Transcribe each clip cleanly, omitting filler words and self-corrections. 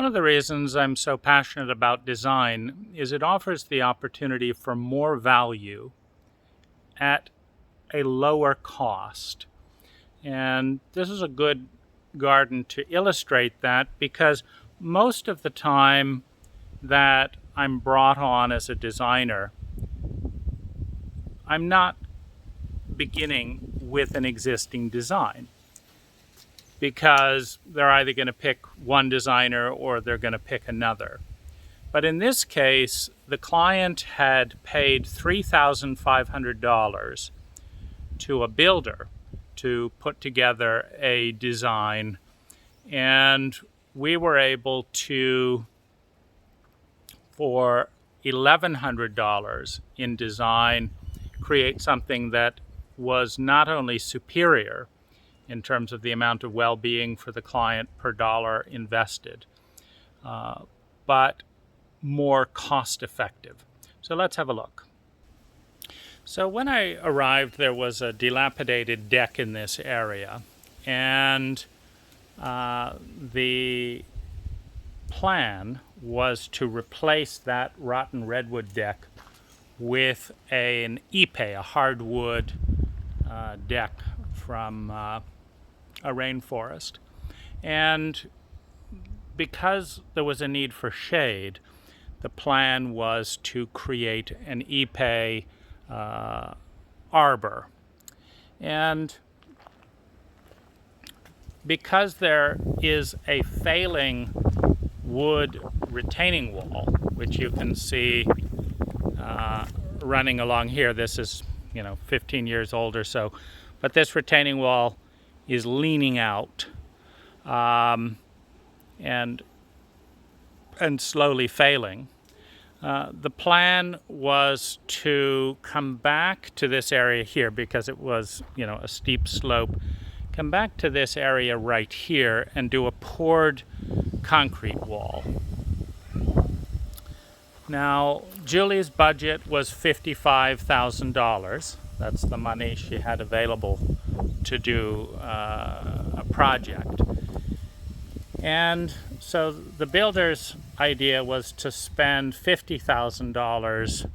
One of the reasons I'm so passionate about design is it offers the opportunity for more value at a lower cost. And this is a good garden to illustrate that, because most of the time that I'm brought on as a designer, I'm not beginning with an existing design, because they're either going to pick one designer or they're going to pick another. But in this case, the client had paid $3,500 to a builder to put together a design, and we were able to, for $1,100 in design, create something that was not only superior in terms of the amount of well-being for the client per dollar invested, but more cost-effective. So let's have a look. So when I arrived, there was a dilapidated deck in this area, and the plan was to replace that rotten redwood deck with an ipe, a hardwood deck from a rainforest. And because there was a need for shade, the plan was to create an ipe arbor. And because there is a failing wood retaining wall, which you can see running along here, this is 15 years old or so, but this retaining wall is leaning out and slowly failing. The plan was to come back to this area here, because it was a steep slope, come back to this area right here and do a poured concrete wall. Now, Julie's budget was $55,000. That's the money she had available to do a project. And so the builder's idea was to spend $50,000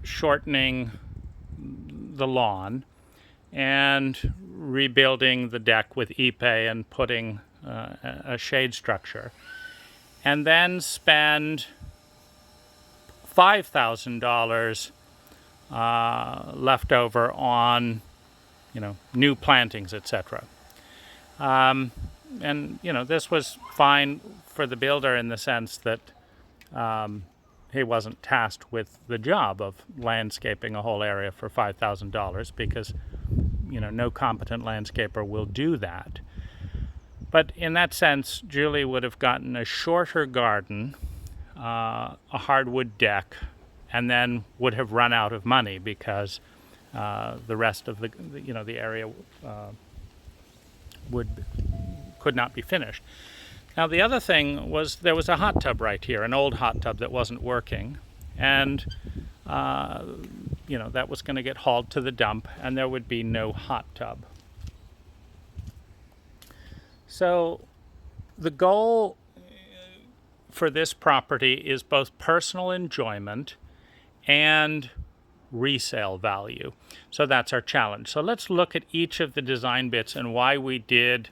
shortening the lawn and rebuilding the deck with ipe and putting a shade structure, and then spend $5,000 left over on new plantings, etc. And this was fine for the builder in the sense that he wasn't tasked with the job of landscaping a whole area for $5,000, because no competent landscaper will do that. But in that sense, Julie would have gotten a shorter garden, a hardwood deck, and then would have run out of money, because the rest of the area could not be finished. Now, the other thing was there was a hot tub right here, an old hot tub that wasn't working, and that was going to get hauled to the dump, and there would be no hot tub. So the goal for this property is both personal enjoyment and resale value. So that's our challenge. So let's look at each of the design bits and why we did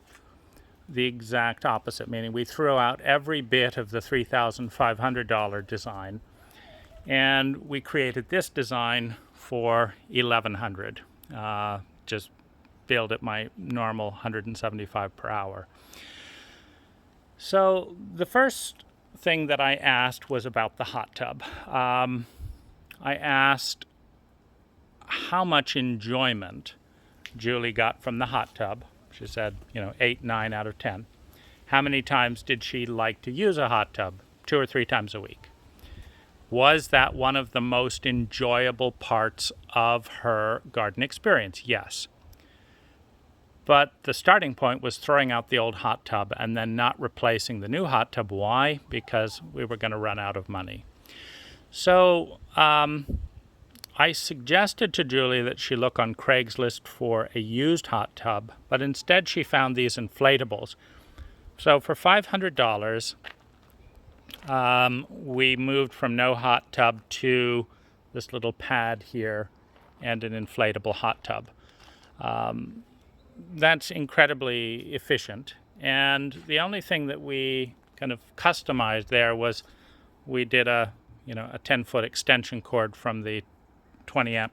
the exact opposite, meaning we threw out every bit of the $3,500 design, and we created this design for $1,100, just billed at my normal $175 per hour. So the first thing that I asked was about the hot tub. I asked how much enjoyment Julie got from the hot tub. She said, 8, 9 out of 10. How many times did she like to use a hot tub? 2 or 3 times a week. Was that one of the most enjoyable parts of her garden experience? Yes. But the starting point was throwing out the old hot tub and then not replacing the new hot tub. Why? Because we were going to run out of money. So I suggested to Julie that she look on Craigslist for a used hot tub, but instead she found these inflatables. So for $500, we moved from no hot tub to this little pad here and an inflatable hot tub. That's incredibly efficient. And the only thing that we kind of customized there was we did a 10-foot extension cord from the 20 amp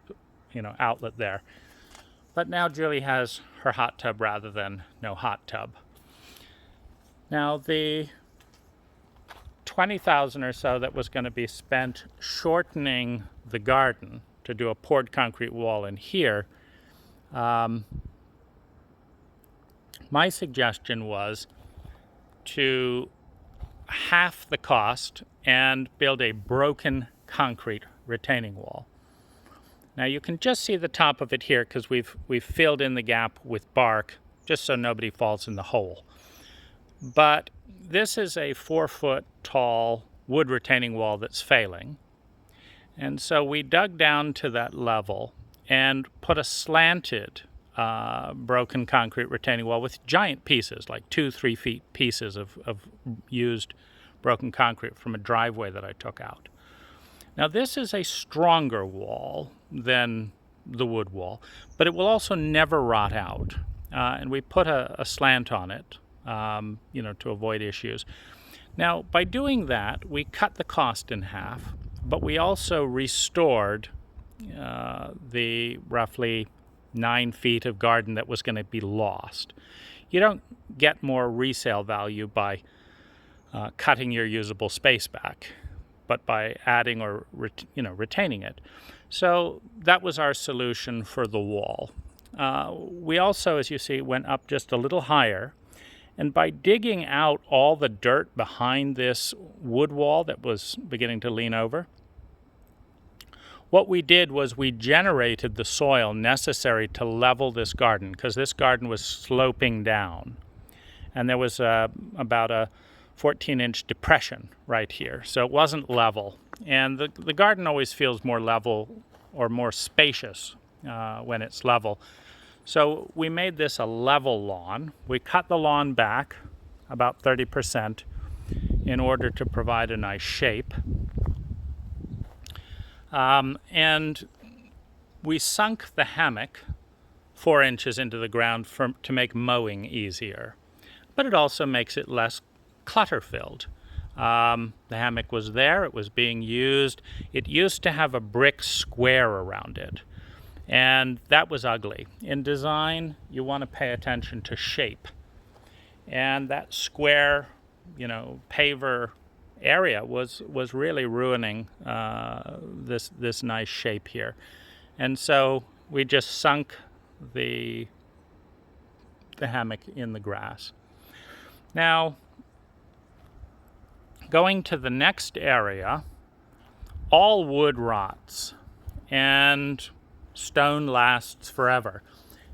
outlet there. But now Julie has her hot tub rather than no hot tub. Now the $20,000 or so that was going to be spent shortening the garden to do a poured concrete wall in here, my suggestion was to half the cost and build a broken concrete retaining wall. Now you can just see the top of it here because we've filled in the gap with bark just so nobody falls in the hole. But this is a 4-foot tall wood retaining wall that's failing. And so we dug down to that level and put a slanted broken concrete retaining wall with giant pieces, like 2-3 feet pieces of used broken concrete from a driveway that I took out. Now this is a stronger wall than the wood wall, but it will also never rot out. And we put a slant on it, to avoid issues. Now by doing that, we cut the cost in half, but we also restored the roughly 9 feet of garden that was going to be lost. You don't get more resale value by cutting your usable space back, but by adding or retaining it. So that was our solution for the wall. We also, as you see, went up just a little higher, and by digging out all the dirt behind this wood wall that was beginning to lean over, what we did was we generated the soil necessary to level this garden, because this garden was sloping down. And there was about a 14-inch depression right here, so it wasn't level. And the garden always feels more level or more spacious when it's level. So we made this a level lawn. We cut the lawn back about 30% in order to provide a nice shape. And we sunk the hammock 4 inches into the ground to make mowing easier. But it also makes it less clutter-filled. The hammock was there, it was being used. It used to have a brick square around it, and that was ugly. In design, you want to pay attention to shape. And that square, paver area was really ruining this nice shape here. And so we just sunk the hammock in the grass. Now, going to the next area, all wood rots and stone lasts forever.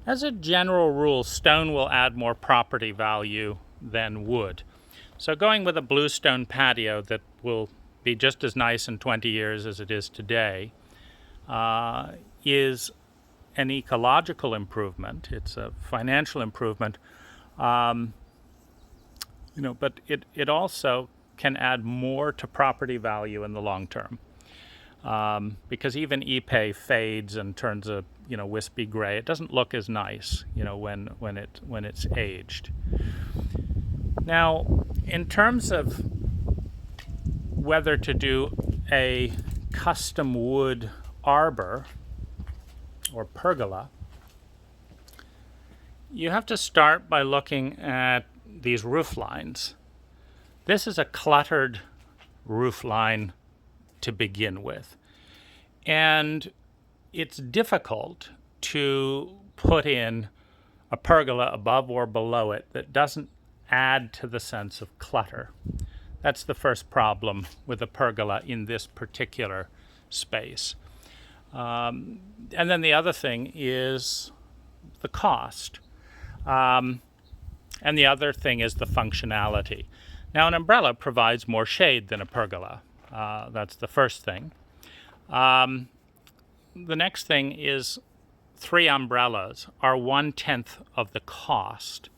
As a general rule, stone will add more property value than wood. So going with a bluestone patio that will be just as nice in 20 years as it is today is an ecological improvement. It's a financial improvement, but it also can add more to property value in the long term, because even epay fades and turns a wispy gray. It doesn't look as nice, when it's aged. Now, in terms of whether to do a custom wood arbor or pergola, you have to start by looking at these roof lines. This is a cluttered roof line to begin with, and it's difficult to put in a pergola above or below it that doesn't add to the sense of clutter. That's the first problem with a pergola in this particular space. And then the other thing is the cost. And the other thing is the functionality. Now, an umbrella provides more shade than a pergola. That's the first thing. The next thing is 3 umbrellas are 1/10 of the cost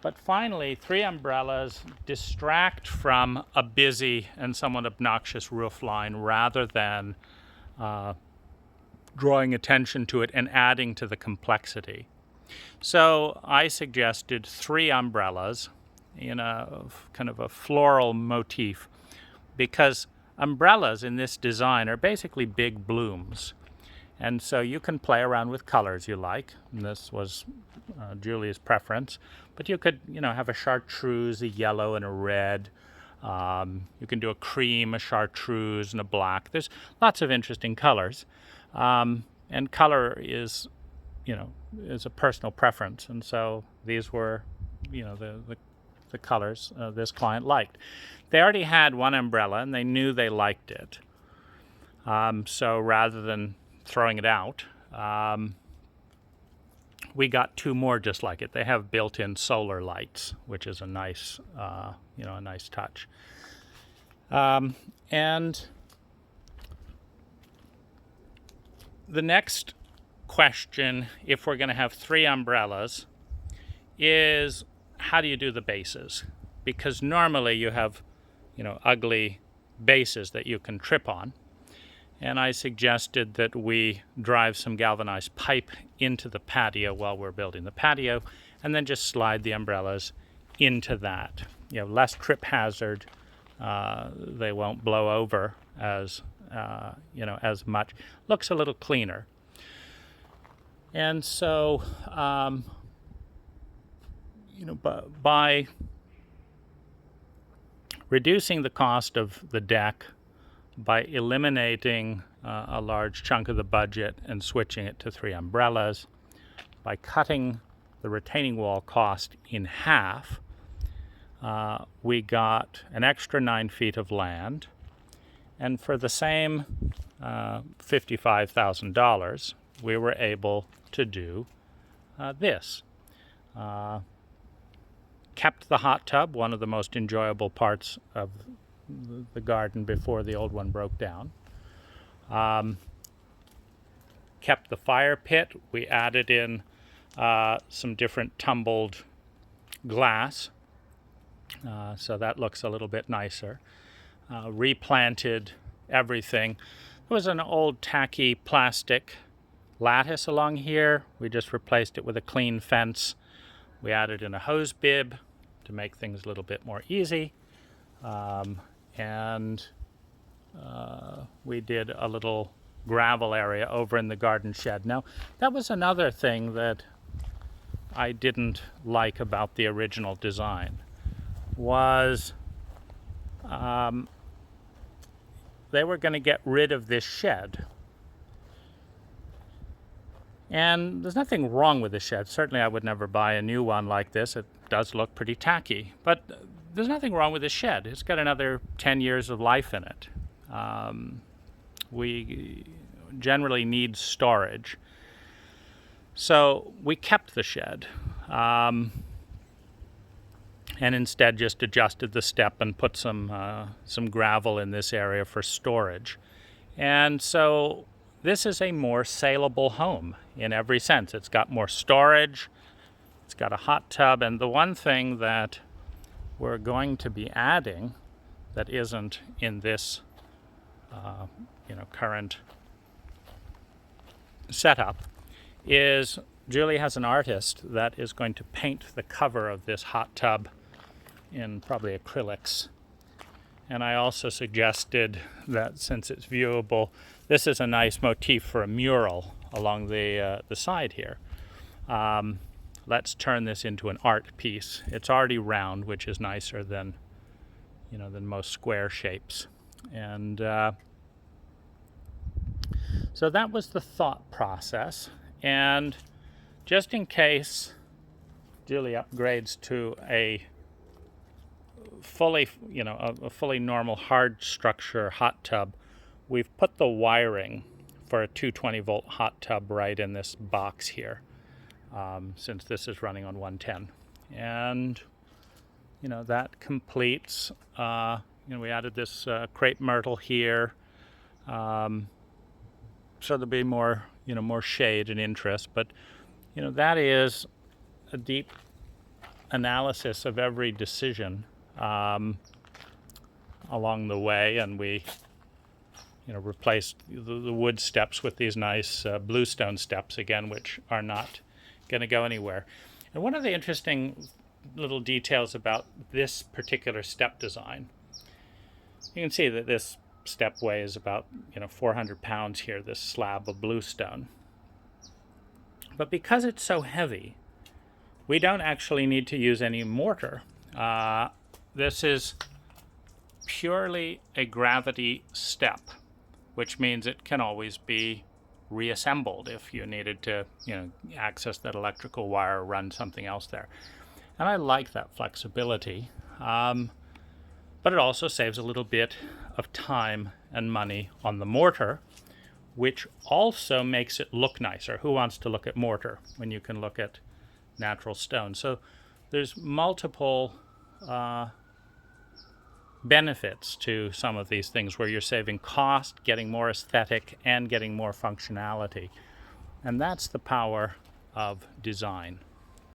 But finally, 3 umbrellas distract from a busy and somewhat obnoxious roof line rather than drawing attention to it and adding to the complexity. So I suggested 3 umbrellas in a kind of a floral motif, because umbrellas in this design are basically big blooms. And so you can play around with colors you like. And this was Julie's preference. But you could, have a chartreuse, a yellow, and a red. You can do a cream, a chartreuse, and a black. There's lots of interesting colors. And color is a personal preference. And so these were, the colors this client liked. They already had 1 umbrella, and they knew they liked it. So rather than throwing it out, we got 2 more just like it. They have built-in solar lights, which is a nice, a nice touch. And the next question, if we're going to have 3 umbrellas, is how do you do the bases? Because normally you have, ugly bases that you can trip on. And I suggested that we drive some galvanized pipe into the patio while we're building the patio, and then just slide the umbrellas into that. Less trip hazard. They won't blow over as as much. Looks a little cleaner. And so, by reducing the cost of the deck, by eliminating a large chunk of the budget and switching it to 3 umbrellas, by cutting the retaining wall cost in half, we got an extra 9 feet of land, and for the same $55,000, we were able to do this. Kept the hot tub, one of the most enjoyable parts of the garden before the old one broke down. Kept the fire pit. We added in some different tumbled glass, so that looks a little bit nicer. Replanted everything. There was an old tacky plastic lattice along here. We just replaced it with a clean fence. We added in a hose bib to make things a little bit more easy. And we did a little gravel area over in the garden shed. Now, that was another thing that I didn't like about the original design, was they were going to get rid of this shed. And there's nothing wrong with the shed. Certainly I would never buy a new one like this. It does look pretty tacky. But there's nothing wrong with the shed. It's got another 10 years of life in it. We generally need storage. So we kept the shed. And instead just adjusted the step and put some gravel in this area for storage. And so this is a more saleable home in every sense. It's got more storage, it's got a hot tub, and the one thing that we're going to be adding that isn't in this current setup is Julie has an artist that is going to paint the cover of this hot tub in probably acrylics. And I also suggested that since it's viewable, this is a nice motif for a mural along the side here. Let's turn this into an art piece. It's already round, which is nicer than most square shapes. And so that was the thought process. And just in case Julie upgrades to a fully normal hard structure hot tub, we've put the wiring for a 220 volt hot tub right in this box here, since this is running on 110. And that completes, we added this crepe myrtle here, so there'll be more shade and interest, but that is a deep analysis of every decision along the way, and we replaced the wood steps with these nice bluestone steps again, which are not going to go anywhere. And one of the interesting little details about this particular step design, you can see that this step weighs about 400 pounds here, this slab of bluestone. But because it's so heavy, we don't actually need to use any mortar. This is purely a gravity step, which means it can always be reassembled if you needed to access that electrical wire or run something else there. And I like that flexibility, but it also saves a little bit of time and money on the mortar, which also makes it look nicer. Who wants to look at mortar when you can look at natural stone? So there's multiple benefits to some of these things where you're saving cost, getting more aesthetic, and getting more functionality. And that's the power of design.